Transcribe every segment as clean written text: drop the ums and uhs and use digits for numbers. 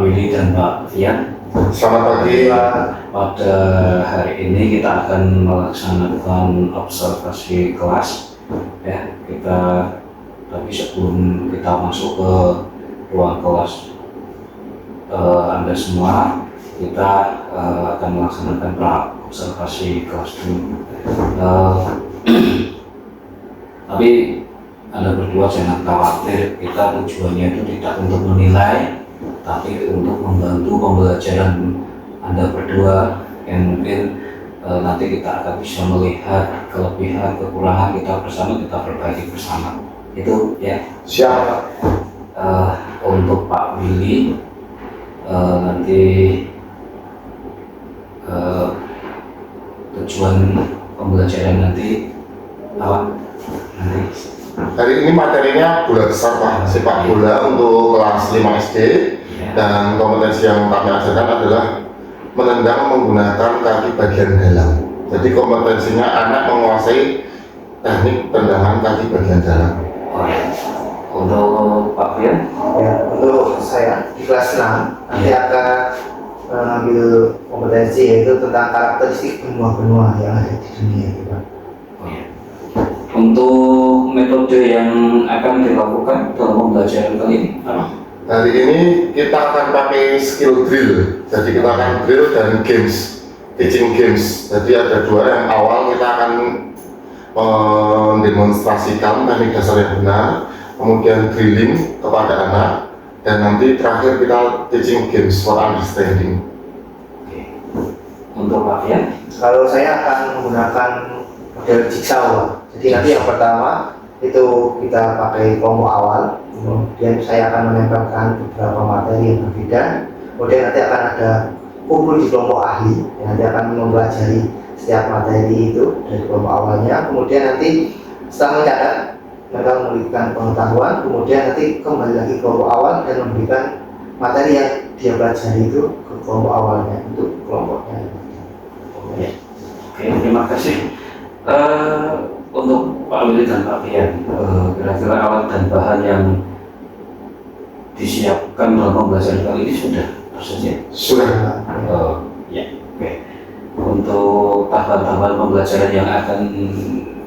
Willy dan Pak Fian. Selamat pagi. Pada hari ini kita akan melaksanakan observasi kelas. Ya, tapi sebelum kita masuk ke ruang kelas Anda semua, kita akan melaksanakan observasi kelas dulu. Tapi Anda berdua jangan khawatir, kita tujuannya itu tidak untuk menilai, tapi untuk membantu pembelajaran Anda berdua yang mungkin nanti kita akan bisa melihat kelebihan, kekurangan kita bersama, kita perbaiki bersama. Itu ya. Siap. Untuk Pak Willy nanti tujuan pembelajaran nanti apa? Hari ini materinya bola besar Pak, sepak bola untuk kelas 5 SD dan kompetensi yang kami ajarkan adalah menendang menggunakan kaki bagian dalam. Jadi kompetensinya anak menguasai teknik tendangan kaki bagian dalam. Oh ya. Untuk Pak Fian? Ya, untuk saya di kelas 6 nanti akan mengambil kompetensi yaitu tentang karakteristik benua-benua yang ada di dunia itu Pak. Oh ya. Untuk metode yang akan dilakukan dalam pembelajaran kali ini apa? Hari ini kita akan pakai skill drill. Jadi kita akan drill dan games, teaching games. Jadi ada dua. Yang awal kita akan mendemonstrasikan teknik dasar yang benar, kemudian drilling kepada anak, dan nanti terakhir kita teaching games for understanding. Oke. Untuk Pak Fian? Kalau saya akan menggunakan model jigsaw. Jadi nanti yang pertama itu kita pakai kelompok awal, kemudian saya akan menempelkan beberapa materi yang berbeda, kemudian nanti akan ada kumpul di kelompok ahli yang nanti akan mempelajari setiap materi itu dari kelompok awalnya, kemudian nanti setelah mencatat mereka memberikan pengetahuan, kemudian nanti kembali lagi ke kelompok awal dan memberikan materi yang dia pelajari itu ke kelompok awalnya untuk kelompoknya. Oke, terima kasih. Untuk Pak Willy dan Pak Fian, kira-kira alat dan bahan yang disiapkan dalam pembelajaran kali ini sudah tersedia? Sudah. Ya, oke. Untuk tahapan-tahapan pembelajaran yang akan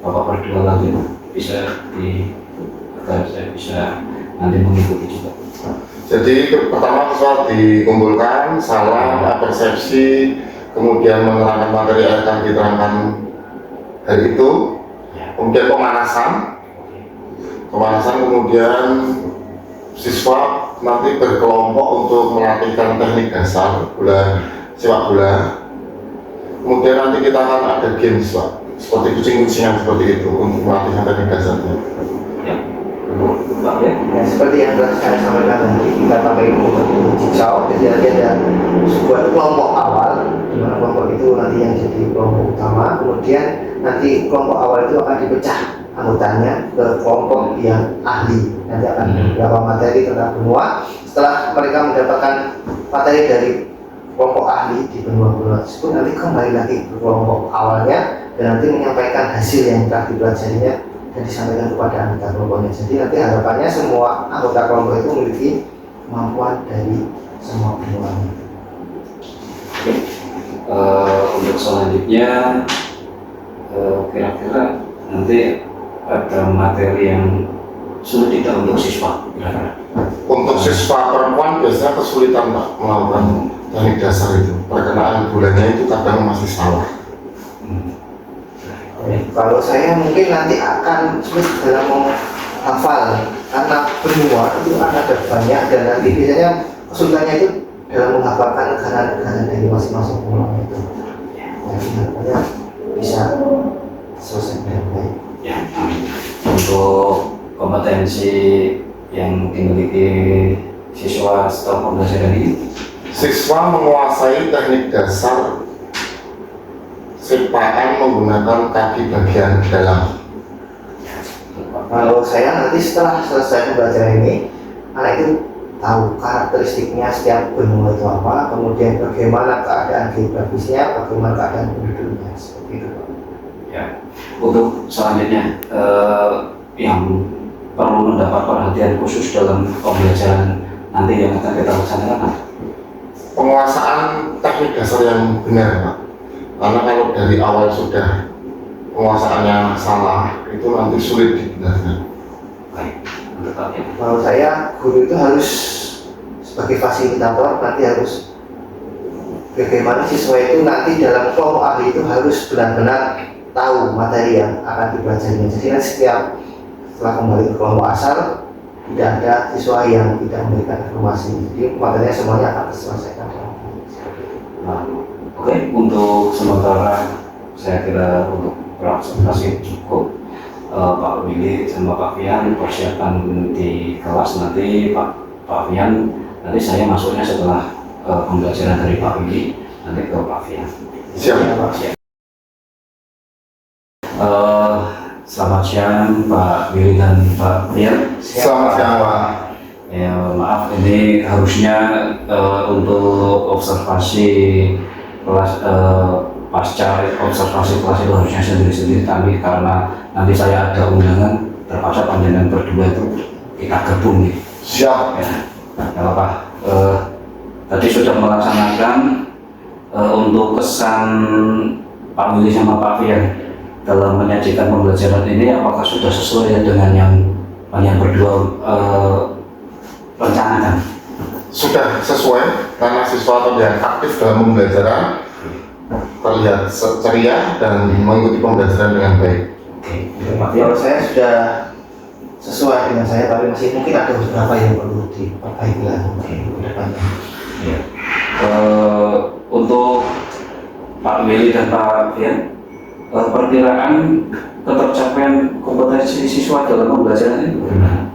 Bapak berdua lalui agar saya bisa nanti mengikuti juga. Jadi pertama siswa dikumpulkan, salam, persepsi, kemudian menerangkan materi yang akan diterangkan hari itu, kemudian pemanasan, kemudian siswa nanti berkelompok untuk melatihkan teknik dasar sepak bola. Kemudian nanti kita akan ada games Pak, seperti kucing-kucingan seperti itu untuk melatihkan teknik dasarnya. Ya, seperti yang telah saya sampaikan tadi, kita pakai jigsaw. Jadi nanti ada sebuah kelompok awal, di mana kelompok itu nanti yang jadi kelompok utama. Kemudian nanti kelompok awal itu akan dipecah anggotanya ke kelompok yang ahli. Nanti akan beberapa materi tentang benua. Setelah mereka mendapatkan materi dari kelompok ahli di benua-benua tersebut, nanti kembali lagi ke kelompok awalnya dan nanti menyampaikan hasil yang telah dipelajarinya dan disampaikan kepada anggota kelompoknya. Jadi nanti harapannya semua anggota kelompok itu memiliki kemampuan dari semua benuanya. Untuk selanjutnya, kira-kira nanti ada materi yang sulit tidak untuk siswa? Kira-kira? Untuk siswa perempuan biasanya kesulitan Pak melakukan teknik dasar itu. Perkenaan bulannya itu kadang masih salah. Kalau saya mungkin nanti akan sulit dalam menghafal karena benua itu ada banyak dan nanti biasanya kesulitannya itu dalam menghafalkan negara-negara dari masing-masing pulau itu. Jadi harapannya bisa selesai dengan baik. Ya, untuk kompetensi yang dimiliki siswa setelah pembelajaran ini, Siswa menguasai teknik dasar sepaan menggunakan kaki bagian dalam. Kalau saya nanti setelah selesai pembelajaran ini, anak itu tahu karakteristiknya setiap benua itu apa, kemudian bagaimana keadaan geografisnya, bagaimana keadaan penduduknya, seperti itu Pak. ya. Untuk selanjutnya yang perlu mendapat perhatian khusus dalam pembelajaran nanti yang akan kita laksanakan. penguasaan teknik dasar yang benar Pak. Karena kalau dari awal sudah penguasaannya salah, itu nanti sulit dibenarkan. Baik, tetap ya. Menurut saya guru itu harus sebagai fasilitator nanti harus bagaimana siswa itu nanti dalam kelompok ahli itu harus benar-benar tahu materi yang akan dipelajari. Jadi nanti setelah kembali ke kelompok asal tidak ada siswa yang tidak memberikan informasi. Jadi materinya semuanya akan diselesaikan. Nah, oke, untuk sementara saya kira untuk presentasi cukup. Pak Willy sama Pak Fian persiapan di kelas nanti. Pak Fian nanti saya masuknya setelah pembelajaran dari Pak Willy nanti ke Pak Fian. Siap. Siap. Selamat siang Pak Willy dan Pak Fian. Selamat siang Pak. Ya, maaf ini harusnya untuk observasi kelas pasca observasi kelas itu harusnya sendiri-sendiri, tapi karena nanti saya ada undangan terpaksa panjenengan berdua itu kita gabung nih. Siap. Ya, nggak apa. Tadi sudah melaksanakan untuk kesan Pak Willy sama Pak Fian dalam menyajikan pembelajaran ini, apakah sudah sesuai dengan yang kalian berdua rencanakan? Sudah sesuai karena siswa terlihat aktif dalam pembelajaran, terlihat ceria dan mengikuti pembelajaran dengan baik. Oke, Pak Fian. Kalau saya sudah sesuai dengan saya, tapi masih mungkin ada beberapa yang perlu diperbaiki lagi ke depannya. Ya. Untuk Pak Willy dan Pak Fian, perkiraan ketercapaian kompetensi siswa dalam pembelajaran ini bagaimana?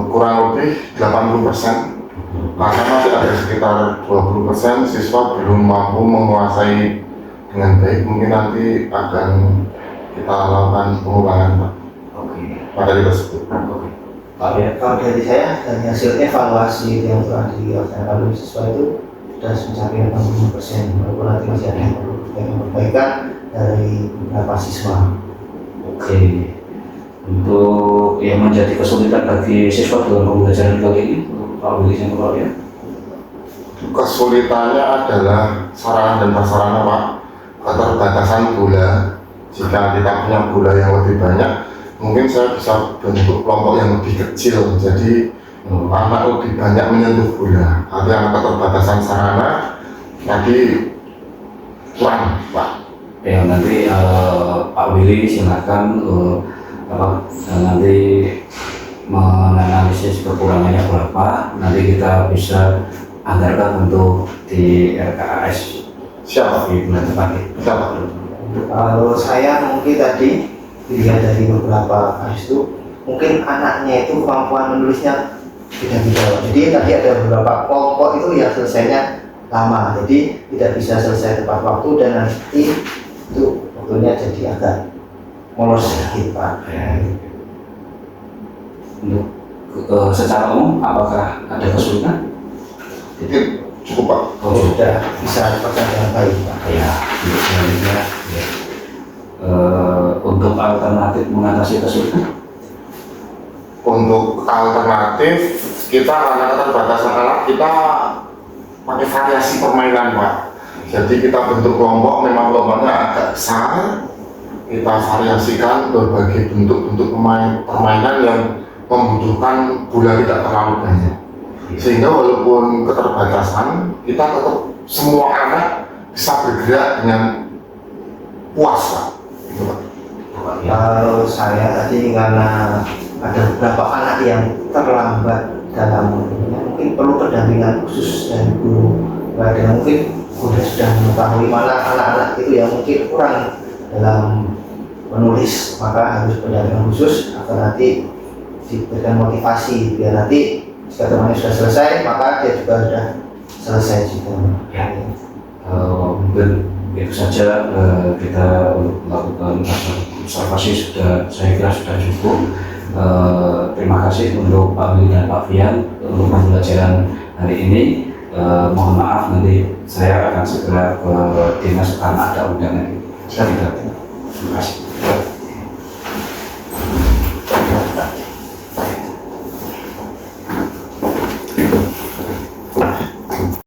Kurang lebih 80%, karena masih ada sekitar 20% siswa belum mampu menguasai dengan baik. Mungkin nanti akan kita lakukan pengulangan Pak materi tersebut. Oke. Pak Fian. Kalau dari saya, dari hasil evaluasi yang telah dilaksanakan oleh siswa itu sudah mencapai 80%, walaupun nanti masih ada yang perlu perbaikan dari beberapa siswa. Oke. Untuk yang menjadi kesulitan bagi siswa dalam pembelajaran kali ini, Pak Willy dan Pak Fian. Kesulitannya adalah sarana dan prasarana Pak, keterbatasan bola. Jika kita punya bola yang lebih banyak, mungkin saya bisa bentuk kelompok yang lebih kecil, jadi anak lebih banyak menyentuh bola. Tapi karena keterbatasan sarana, tadi kurang Pak. Ya, nanti Pak Willy silakan nanti menganalisis kekurangannya berapa, nanti kita bisa anggarkan untuk di RKAS. Siap. Di bulan depan. Siap. Kalau saya mungkin tadi dilihat dari beberapa kasus itu, mungkin anaknya itu kemampuan menulisnya beda-beda. Jadi tadi ada beberapa kelompok itu yang selesainya lama, jadi tidak bisa selesai tepat waktu dan nanti itu waktunya jadi agak molor sedikit Pak. Untuk secara umum apakah ada kesulitan? Itu cukup Pak. Oh, Sudah bisa dilakukan dengan baik Pak. Ya, untuk selanjutnya ya. Untuk alternatif mengatasi kesulitan. Untuk alternatif, kita karena keterbatasan anak, kita pakai variasi permainan Pak. Jadi kita bentuk kelompok, memang kelompoknya agak besar, kita variasikan berbagai bentuk-bentuk permainan yang membutuhkan bola tidak terlalu banyak. Sehingga walaupun keterbatasan, kita tetap semua anak bisa bergerak dengan puas Pak. Gitu, Pak. Kalau saya tadi karena ada beberapa anak yang terlambat dalam mungkin perlu pendampingan khusus dari guru. Dan mungkin guru sudah mengetahui mana anak-anak itu yang mungkin kurang dalam menulis, maka harus pendampingan khusus agar nanti diberikan motivasi biar nanti jika temannya sudah selesai maka dia juga sudah selesai juga. Ya. Mungkin itu saja kita melakukan observasi saya kira sudah cukup. Terima kasih untuk Pak Willy dan Pak Fian untuk pembelajaran hari ini. Mohon maaf nanti saya akan segera ke dinas karena ada undangan. Terima kasih.